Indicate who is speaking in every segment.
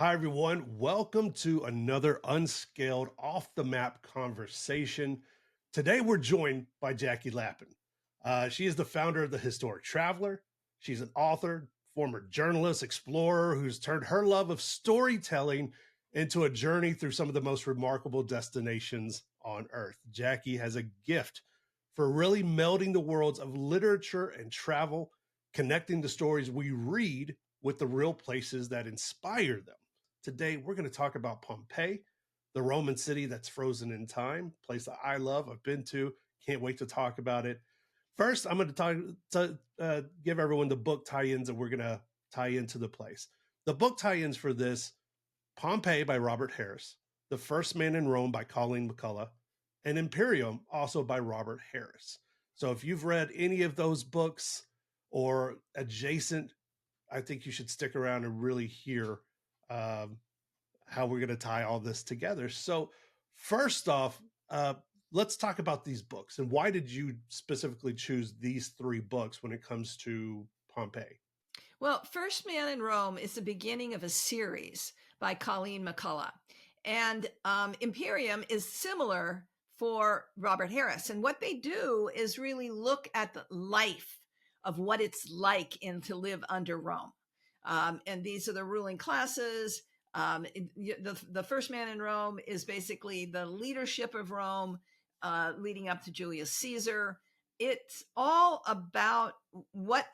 Speaker 1: Hi, everyone. Welcome to another Unscaled off the map conversation. Today, we're joined by Jackie Lapin. She is the founder of the Historic Traveler. She's an author, former journalist, explorer who's turned her love of storytelling into a journey through some of the most remarkable destinations on Earth. Jackie has a gift for really melding the worlds of literature and travel, connecting the stories we read with the real places that inspire them. Today, we're going to talk about Pompeii, the Roman city that's frozen in time, place that I love, I've been to, can't wait to talk about it. First, I'm going to give everyone the book tie-ins that we're going to tie into the place. The book tie-ins for this: Pompeii by Robert Harris, The First Man in Rome by Colleen McCullough, and Imperium, also by Robert Harris. So if you've read any of those books or adjacent, I think you should stick around and really hear um, how we're going to tie all this together. So, first off, let's talk about these books and why did you specifically choose these three books when it comes to Pompeii?
Speaker 2: Well, First Man in Rome is the beginning of a series by Colleen McCullough. And Imperium is similar for Robert Harris. And what they do is really look at the life of what it's like to live under Rome. And these are the ruling classes. The First Man in Rome is basically the leadership of Rome leading up to Julius Caesar. It's all about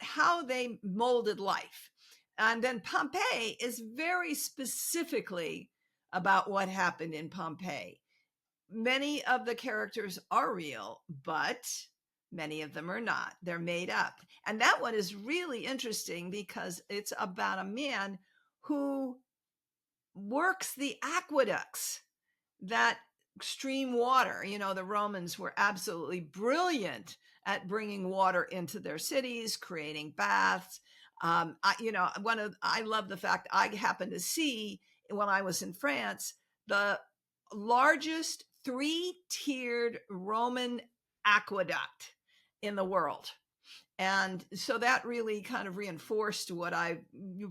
Speaker 2: how they molded life. And then Pompeii is very specifically about what happened in Pompeii. Many of the characters are real, but many of them are not. They're made up. And that one is really interesting because it's about a man who works the aqueducts that stream water. The Romans were absolutely brilliant at bringing water into their cities, creating baths. I love the fact I happened to see when I was in France the largest three-tiered Roman aqueduct in the world. And so that really kind of reinforced what I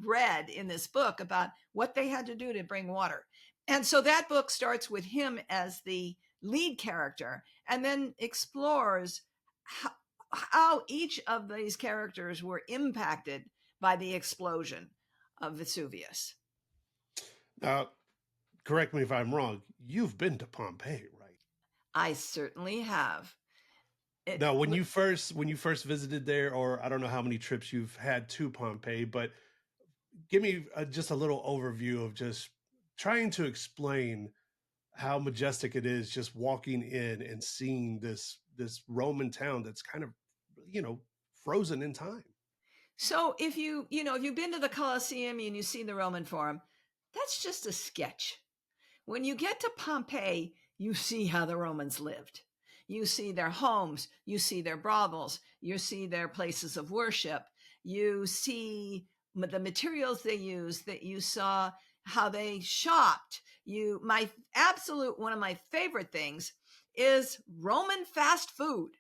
Speaker 2: read in this book about what they had to do to bring water. And so that book starts with him as the lead character and then explores how each of these characters were impacted by the explosion of Vesuvius.
Speaker 1: Now, correct me if I'm wrong, you've been to Pompeii, right?
Speaker 2: I certainly have. It,
Speaker 1: Now, when you first visited there, or I don't know how many trips you've had to Pompeii, but give me just a little overview of just trying to explain how majestic it is just walking in and seeing this Roman town that's kind of, you know, frozen in time.
Speaker 2: so if you've been to the Colosseum and you see the Roman Forum, that's just a sketch. When you get to Pompeii, you see how the Romans lived. You see their homes, you see their brothels, you see their places of worship, you see the materials they used, that you saw how they shopped. My absolute one of my favorite things is Roman fast food,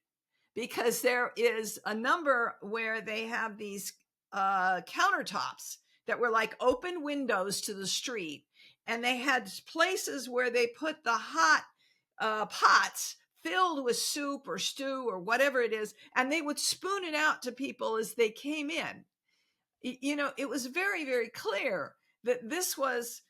Speaker 2: because there is a number where they have these countertops that were like open windows to the street. And they had places where they put the hot pots filled with soup or stew or whatever it is, and they would spoon it out to people as they came in. It was very, very clear that this was,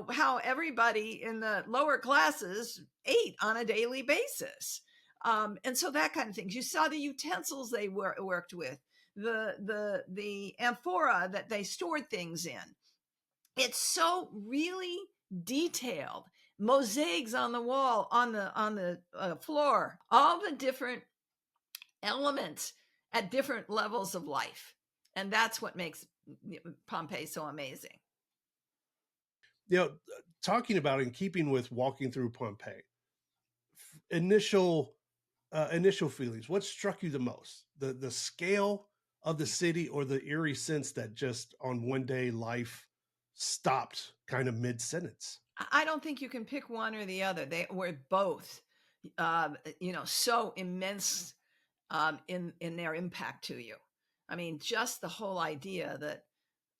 Speaker 2: how everybody in the lower classes ate on a daily basis. And so that kind of things. You saw the utensils they worked with, the amphora that they stored things in. It's so really detailed. Mosaics on the wall, on the floor, all the different elements at different levels of life, and that's what makes Pompeii so amazing.
Speaker 1: You know, talking about in keeping with walking through Pompeii, initial initial feelings. What struck you the most? The scale of the city, or the eerie sense that just on one day life stopped kind of mid sentence?
Speaker 2: I don't think you can pick one or the other. They were both, so immense in their impact to you. I mean, just the whole idea that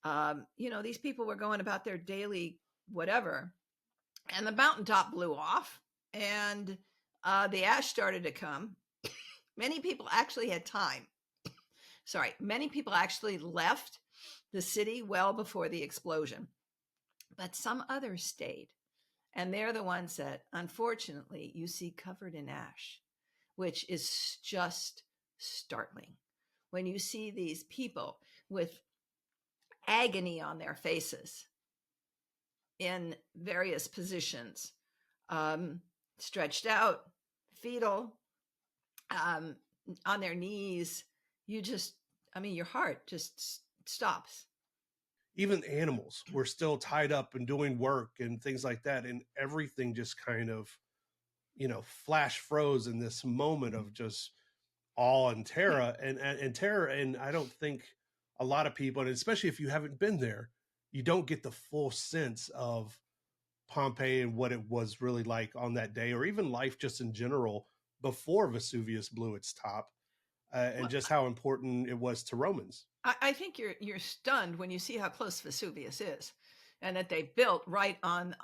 Speaker 2: These people were going about their daily whatever, and the mountaintop blew off, and the ash started to come. Many people actually had time. Sorry, many people actually left the city well before the explosion, but some others stayed. And they're the ones that, unfortunately, you see covered in ash, which is just startling. When you see these people with agony on their faces in various positions, stretched out, fetal, um, on their knees, you just, I mean, your heart just stops.
Speaker 1: Even animals were still tied up and doing work and things like that, and everything just kind of, flash froze in this moment of just awe and terror and terror. And I don't think a lot of people, and especially if you haven't been there, you don't get the full sense of Pompeii and what it was really like on that day, or even life just in general before Vesuvius blew its top, and
Speaker 2: Well,
Speaker 1: just how important it was to Romans.
Speaker 2: I think you're stunned when you see how close Vesuvius is, and that they built right on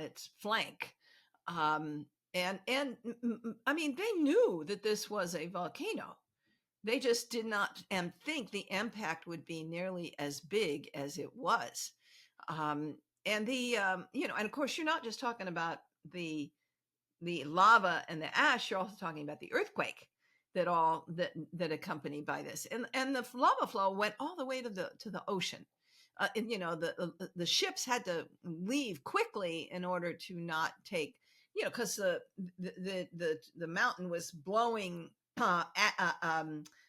Speaker 2: its flank. I mean, they knew that this was a volcano. They just did not and think the impact would be nearly as big as it was. Um, and and of course, you're not just talking about the the lava and the ash. You're also talking about the earthquake that accompanied by this, and the lava flow went all the way to the ocean. And, the ships had to leave quickly in order to not take, because the mountain was blowing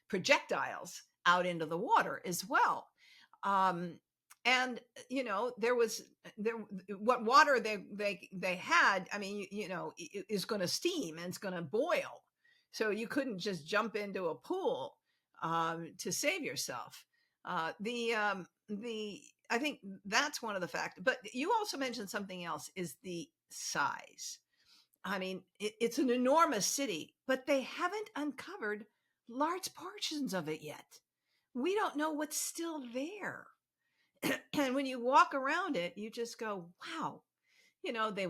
Speaker 2: projectiles out into the water as well. Um, and there was there what water they had. I mean, is going to steam and it's going to boil, so you couldn't just jump into a pool to save yourself. The I think that's one of the factors. But you also mentioned something else: is the size. I mean, it's an enormous city, but they haven't uncovered large portions of it yet. We don't know what's still there. And when you walk around it, you just go, wow. They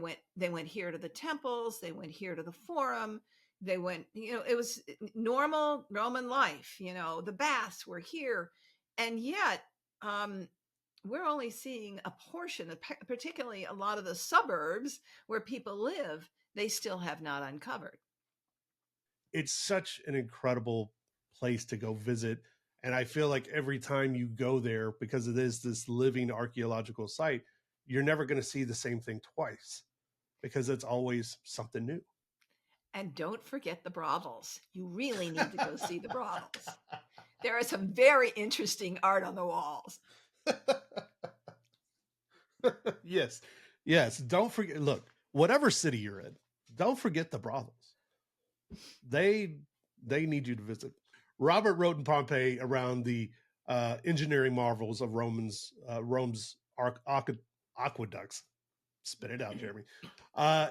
Speaker 2: went here to the temples, they went here to the forum, they went, it was normal Roman life, the baths were here. And yet, we're only seeing a portion of, particularly a lot of the suburbs where people live, they still have not uncovered.
Speaker 1: It's such an incredible place to go visit. And I feel like every time you go there, because it is this living archaeological site, you're never going to see the same thing twice, because it's always something new.
Speaker 2: And don't forget the brothels. You really need to go see the brothels. There is some very interesting art on the walls.
Speaker 1: Yes. Yes. Don't forget. Look, whatever city you're in, don't forget the brothels. They they need you to visit. Robert wrote in Pompeii around the engineering marvels of Rome's aqueducts. Spit it out, Jeremy. Uh,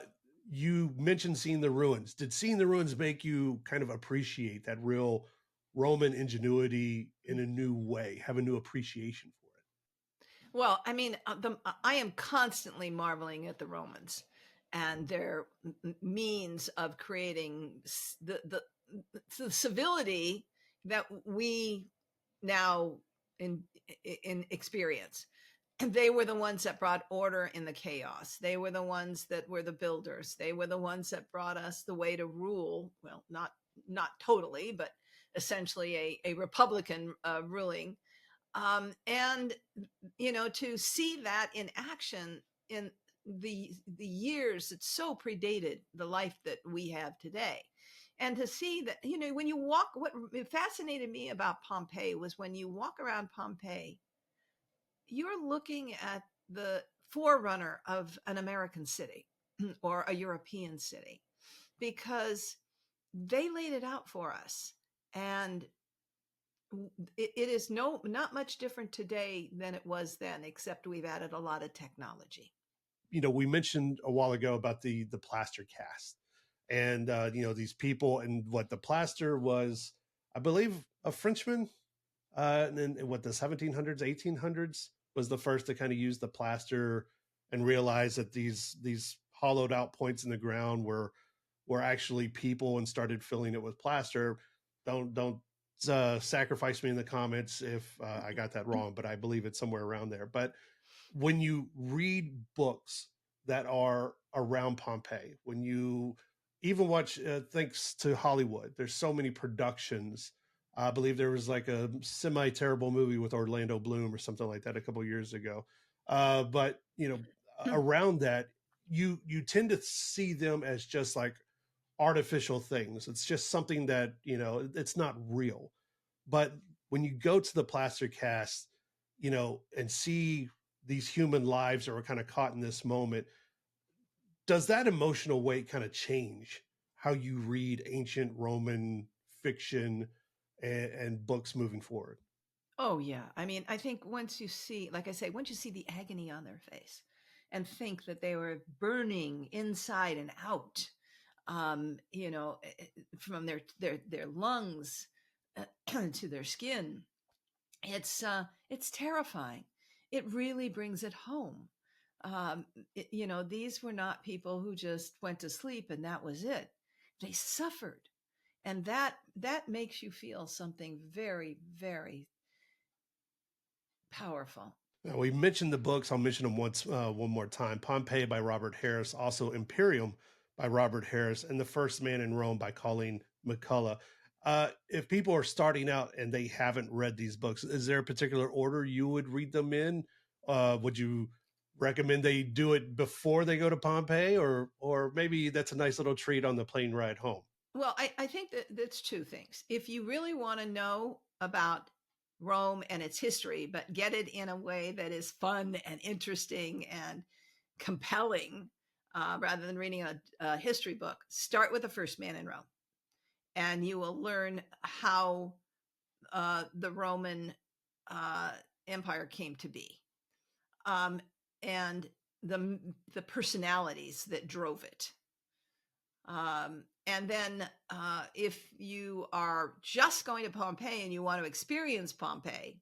Speaker 1: you mentioned seeing the ruins. Did seeing the ruins make you kind of appreciate that real Roman ingenuity in a new way? Have a new appreciation for it?
Speaker 2: Well, I mean, I am constantly marveling at the Romans and their means of creating the civility that we now in in experience. And they were the ones that brought order in the chaos. They were the ones that were the builders. They were the ones that brought us the way to rule. Well, not totally, but essentially a republican ruling. And to see that in action in the years that so predated the life that we have today, and to see that, when you walk, what fascinated me about Pompeii was when you walk around Pompeii, you're looking at the forerunner of an American city or a European city, because they laid it out for us. And it is not much different today than it was then, except we've added a lot of technology.
Speaker 1: We mentioned a while ago about the plaster cast, and these people, and what the plaster was, I believe, a Frenchman. and then what, the 1700s, 1800s was the first to kind of use the plaster and realize that these hollowed out points in the ground were actually people, and started filling it with plaster. Don't sacrifice me in the comments if I got that wrong, but I believe it's somewhere around there. But when you read books that are around Pompeii, when you even watch, thanks to Hollywood, there's so many productions. I believe there was like a semi terrible movie with Orlando Bloom or something like that a couple years ago. But around that, you tend to see them as just like artificial things. It's just something that, it's not real. But when you go to the plaster cast, and see these human lives that were kind of caught in this moment, does that emotional weight kind of change how you read ancient Roman fiction and books moving forward?
Speaker 2: Oh, yeah. I mean, I think once you see, like I say, once you see the agony on their face and think that they were burning inside and out, from their lungs to their skin, it's terrifying. It really brings it home. These were not people who just went to sleep and that was it. They suffered, and that makes you feel something very, very powerful.
Speaker 1: Now, we mentioned the books. I'll mention them one more time. Pompeii by Robert Harris, also Imperium by Robert Harris, and The First Man in Rome by Colleen McCullough. If people are starting out and they haven't read these books, is there a particular order you would read them in? Would you recommend they do it before they go to Pompeii, or maybe that's a nice little treat on the plane ride home?
Speaker 2: Well, I think that that's two things. If you really want to know about Rome and its history, but get it in a way that is fun and interesting and compelling, rather than reading a history book, start with The First Man in Rome, and you will learn how the Roman Empire came to be, and the personalities that drove it. And then, if you are just going to Pompeii and you want to experience Pompeii,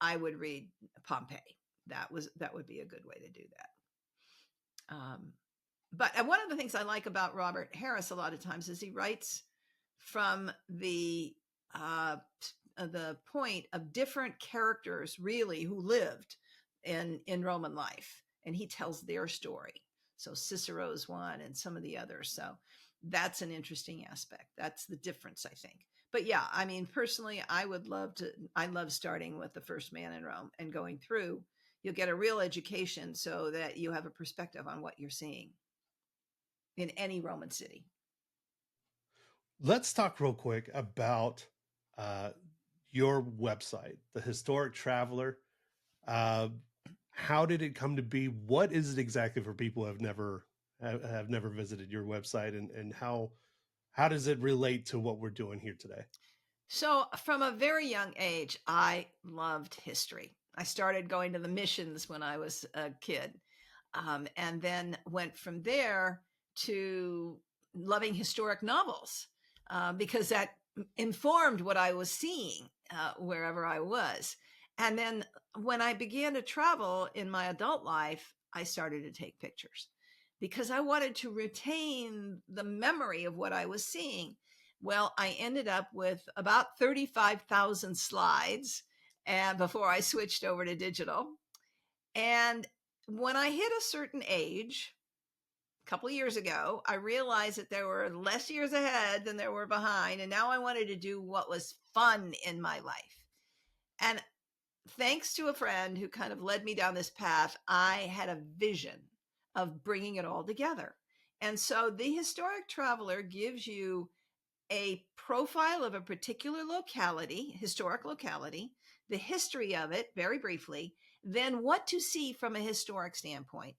Speaker 2: I would read Pompeii. That would be a good way to do that. But one of the things I like about Robert Harris a lot of times is he writes from the point of different characters really who lived in Roman life, and he tells their story. So Cicero's one, and some of the others. So that's an interesting aspect. That's the difference, I think. But yeah, I mean, personally, I love starting with The First Man in Rome and going through. You'll get a real education so that you have a perspective on what you're seeing in any Roman city.
Speaker 1: Let's talk real quick about uh, your website, The Historic Traveler. Uh, how did it come to be? What is it exactly for people who have never visited your website, and how does it relate to what we're doing here today?
Speaker 2: So, from a very young age, I loved history. I started going to the missions when I was a kid, and then went from there to loving historic novels, because that informed what I was seeing wherever I was. And then when I began to travel in my adult life, I started to take pictures because I wanted to retain the memory of what I was seeing. Well, I ended up with about 35,000 slides, and before I switched over to digital. And when I hit a certain age, a couple of years ago, I realized that there were less years ahead than there were behind. And now I wanted to do what was fun in my life. And thanks to a friend who kind of led me down this path, I had a vision of bringing it all together. And so the Historic Traveler gives you a profile of a particular locality, historic locality, the history of it very briefly, then what to see from a historic standpoint,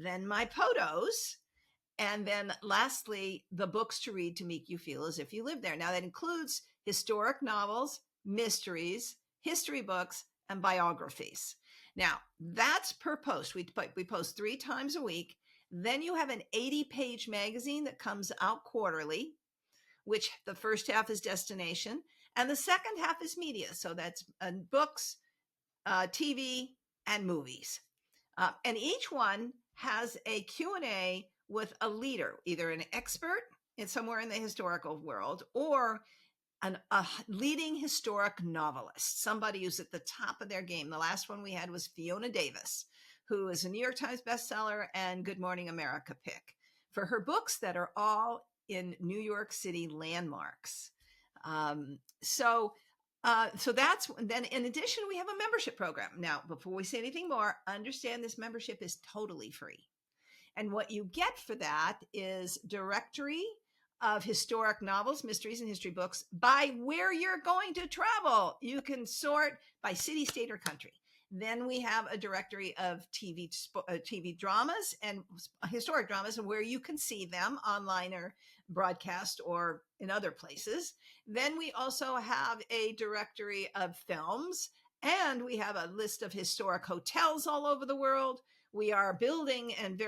Speaker 2: then my photos, and then lastly, the books to read to make you feel as if you live there. Now, that includes historic novels, mysteries, history books, and biographies. Now, that's per post. We post 3 times a week. Then you have an 80-page magazine that comes out quarterly, which the first half is destination. And the second half is media. So that's books, TV, and movies. And each one has a Q&A with a leader, either an expert in somewhere in the historical world or a leading historic novelist, somebody who's at the top of their game. The last one we had was Fiona Davis, who is a New York Times bestseller and Good Morning America pick for her books that are all in New York City landmarks. Um, so so that's then. In addition, we have a membership program. Now, before we say anything more, understand this membership is totally free. And what you get for that is directory of historic novels, mysteries, and history books by where you're going to travel. You can sort by city, state, or country. Then we have a directory of TV dramas and historic dramas and where you can see them online or broadcast or in other places. Then we also have a directory of films, and we have a list of historic hotels all over the world. We are building and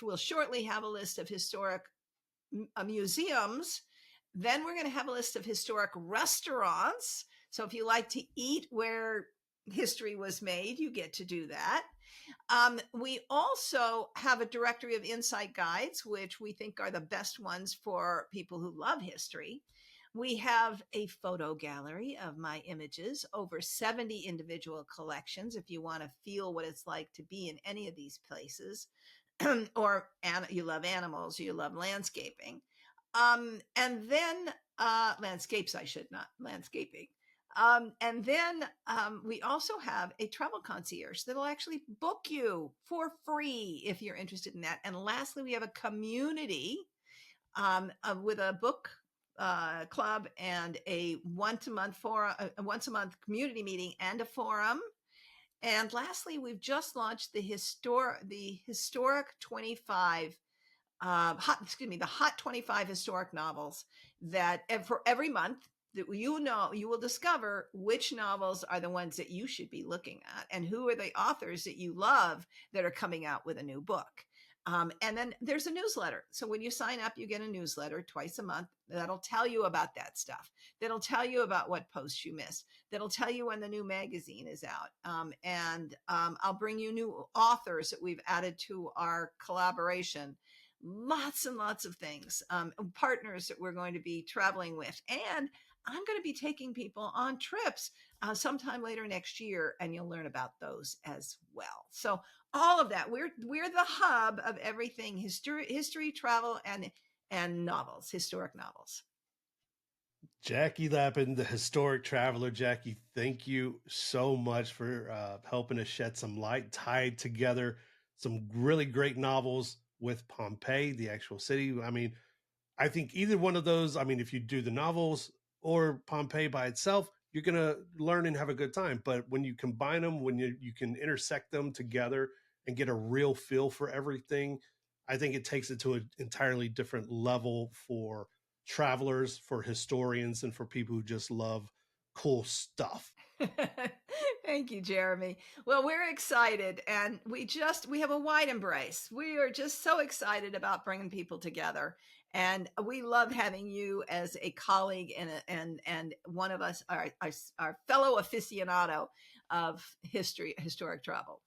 Speaker 2: we'll shortly have a list of historic museums. Then we're going to have a list of historic restaurants. So if you like to eat where history was made, you get to do that. We also have a directory of insight guides, which we think are the best ones for people who love history. We have a photo gallery of my images, over 70 individual collections, if you want to feel what it's like to be in any of these places, or you love animals, you love landscaping. And then landscapes, I should not, landscaping. And then we also have a travel concierge that'll actually book you for free if you're interested in that. And lastly, we have a community with a book club and a once a month community meeting and a forum. And lastly, we've just launched the historic 25 the hot 25 historic novels that for every month that you will discover which novels are the ones that you should be looking at and who are the authors that you love that are coming out with a new book. And then there's a newsletter. So when you sign up, you get a newsletter twice a month that'll tell you about that stuff. That'll tell you about what posts you missed. That'll tell you when the new magazine is out. And I'll bring you new authors that we've added to our collaboration. Lots and lots of things, partners that we're going to be traveling with. And I'm going to be taking people on trips sometime later next year, and you'll learn about those as well. So all of that, we're the hub of everything history, travel, and novels, historic novels.
Speaker 1: Jackie Lapin, the historic traveler. Jackie, thank you so much for helping us shed some light, tied together some really great novels with Pompeii, the actual city. I mean, I think either one of those, I mean, if you do the novels or Pompeii by itself, you're going to learn and have a good time. But when you combine them, when you can intersect them together and get a real feel for everything, I think it takes it to an entirely different level for travelers, for historians, and for people who just love cool stuff.
Speaker 2: Thank you, Jeremy. Well, we're excited, and we have a wide embrace. We are just so excited about bringing people together, and we love having you as a colleague and one of us, our fellow aficionado of historic travel.